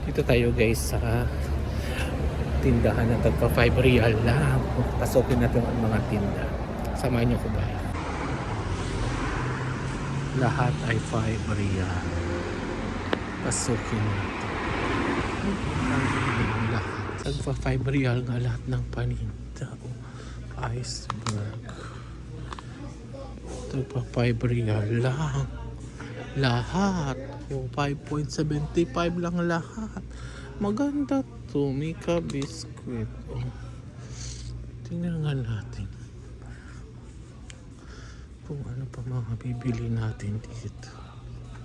Dito tayo guys sa tindahan na tagpa 5 real lang. Pasokin natin ang mga tinda. Samahan niyo ko ba? Lahat ay 5 real. Pasokin natin. Lahat. Tagpa 5 real nga lahat ng paninda. Iceberg. Tagpa 5 real lang. Lahat. 5.75 lang lahat. Maganda to. Mika biscuit. Tingnan nga natin kung ano pa mga bibili natin dito.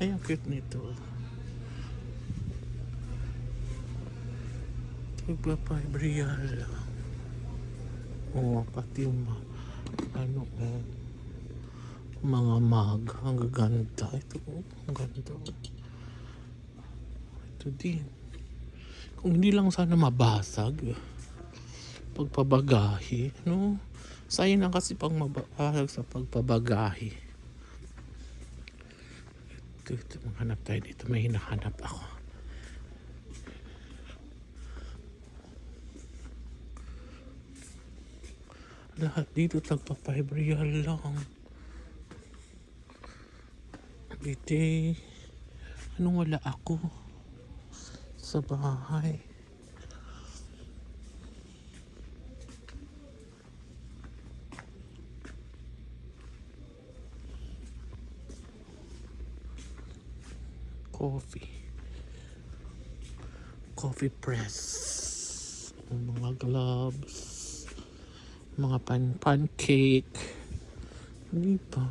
Ay, ang cute nito. Tagpa 5 real lang. Pati yung mga mag. Ang gaganda. Ito, ang ganda. Ito din. Kung hindi lang sana mabasag pagpabagahe, no? Sayang lang kasi pang mabasag sa pagpabagahe. Ito, maghanap tayo dito. May hinahanap ako. Lahat dito tagpa 5 real lang. Bite. Anong wala ako sa bahay? Coffee press, mga gloves, mga pancake, hindi pa,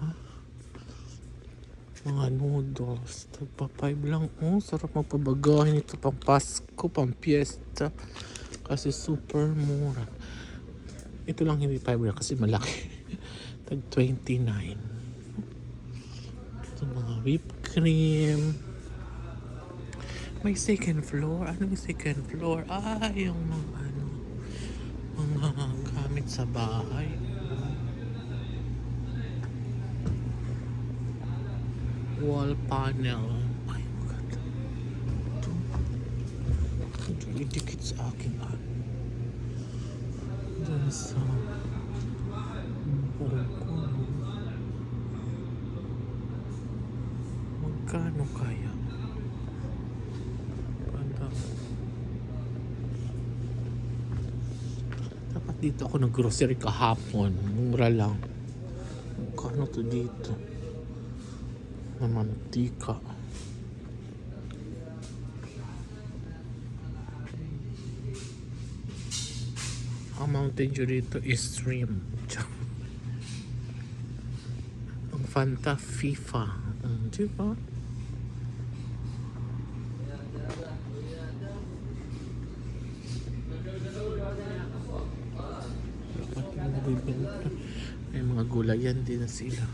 mga noodles. Tagpa 5 lang. Sarap magpabagahin ito pang Pasko, pang Fiesta, kasi super mura. Ito lang hindi 5 lang kasi malaki. Tag 29. Ito mga whipped cream. May second floor. Ano yung second floor? Yung mga gamit sa bahay. Wall panel. Ay, maganda. Ito idikit sa akin. Diyan sa magkano kaya? Dapat dito ako nag-grocery kahapon. Mura lang. Magkano to dito? Na mantika. Ang Mountain Dew dito is shrimp. Ang Fanta FIFA. Diba? May mga gulayan din na sila.